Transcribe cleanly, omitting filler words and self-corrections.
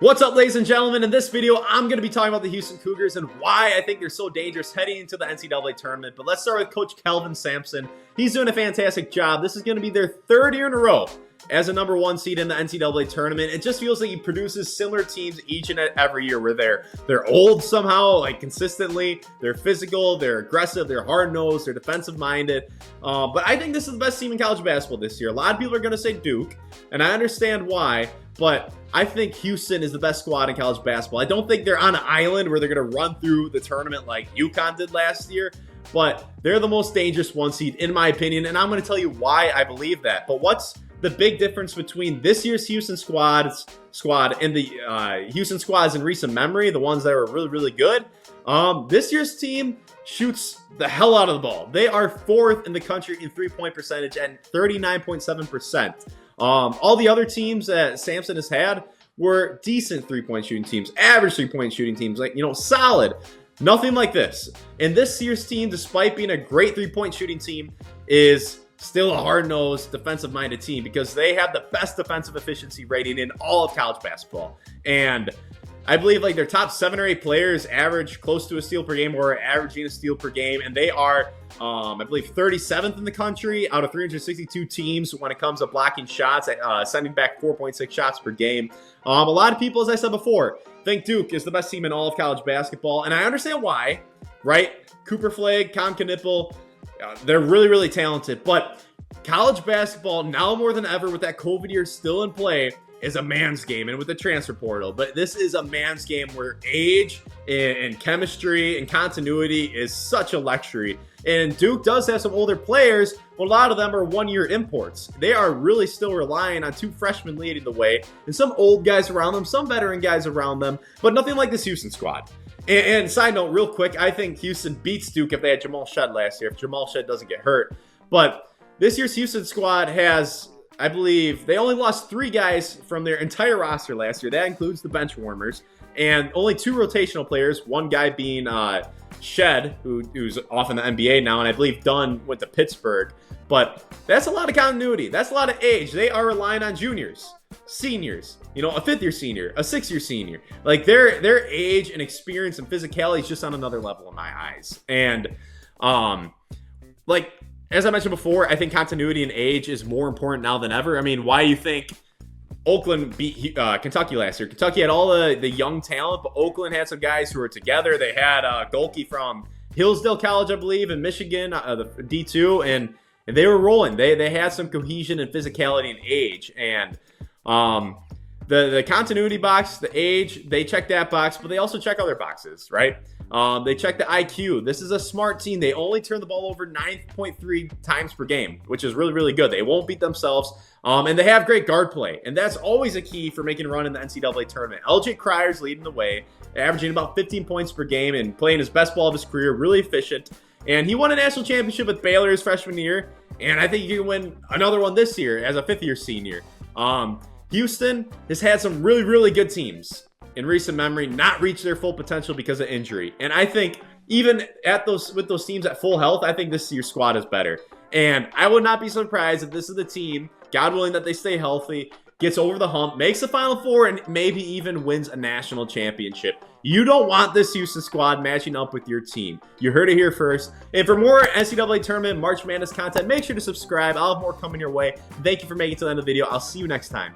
What's up, ladies and gentlemen? In this video, I'm going to be talking about the Houston Cougars and why I think they're so dangerous heading into the NCAA tournament. But let's start with Coach Kelvin Sampson. He's doing a fantastic job. This is going to be their third year in a row as a #1 seed in the NCAA tournament. It just feels like he produces similar teams each and every year where they're old somehow, like consistently. They're physical, they're aggressive, they're hard-nosed, they're defensive-minded. But I think this is the best team in college basketball this year. A lot of people are going to say Duke, and I understand why, but I think Houston is the best squad in college basketball. I don't think they're on an island where they're going to run through the tournament like UConn did last year, but they're the most dangerous 1 seed in my opinion, and I'm going to tell you why I believe that. But what's the big difference between this year's Houston squad and the Houston squads in recent memory, the ones that were really, really good? This year's team shoots the hell out of the ball. They are 4th in the country in three-point percentage at 39.7%. All the other teams that Sampson has had were decent three-point shooting teams, average three-point shooting teams, like, solid. Nothing like this. And this year's team, despite being a great three-point shooting team, is still a hard-nosed, defensive-minded team because they have the best defensive efficiency rating in all of college basketball. And I believe like their top 7 or 8 players average close to a steal per game or averaging a steal per game. And they are, I believe, 37th in the country out of 362 teams when it comes to blocking shots, sending back 4.6 shots per game. A lot of people, as I said before, think Duke is the best team in all of college basketball. And I understand why, right? Cooper Flagg, Tom Knipple, they're really, really talented. But college basketball, now more than ever with that COVID year still in play, is a man's game, and with the transfer portal. But this is a man's game where age and chemistry and continuity is such a luxury. And Duke does have some older players, but a lot of them are one-year imports. They are really still relying on 2 freshmen leading the way, and some old guys around them, some veteran guys around them, but nothing like this Houston squad. And side note, real quick, I think Houston beats Duke if they had Jamal Shead last year, if Jamal Shead doesn't get hurt. But this year's Houston squad has, I believe, they only lost 3 guys from their entire roster last year. That includes the bench warmers, and only 2 rotational players, one guy being Shed, who's off in the NBA now, and I believe Dunn went to Pittsburgh. But that's a lot of continuity. That's a lot of age. They are relying on juniors, seniors, a 5th-year senior, a 6th-year senior. Like, their age and experience and physicality is just on another level in my eyes. And, as I mentioned before, I think continuity and age is more important now than ever. I mean, why do you think Oakland beat Kentucky last year? Kentucky had all the young talent, but Oakland had some guys who were together. They had Golke from Hillsdale College, I believe, in Michigan, the D2, and they were rolling. They had some cohesion and physicality and age. And the continuity box, the age, they check that box, but they also check other boxes, right? They check the IQ. This is a smart team. They only turn the ball over 9.3 times per game, which is really, really good. They won't beat themselves. And they have great guard play. And that's always a key for making a run in the NCAA tournament. LJ Cryer's leading the way, averaging about 15 points per game and playing his best ball of his career, really efficient. And he won a national championship with Baylor his freshman year. And I think he can win another one this year as a 5th-year senior. Houston has had some really, really good teams in recent memory not reach their full potential because of injury. And I think even with those teams at full health, I think this year's squad is better. And I would not be surprised if this is the team, God willing that they stay healthy, gets over the hump, makes the Final Four, and maybe even wins a national championship. You don't want this Houston squad matching up with your team. You heard it here first. And for more NCAA tournament March Madness content, make sure to subscribe. I'll have more coming your way. Thank you for making it to the end of the video. I'll see you next time.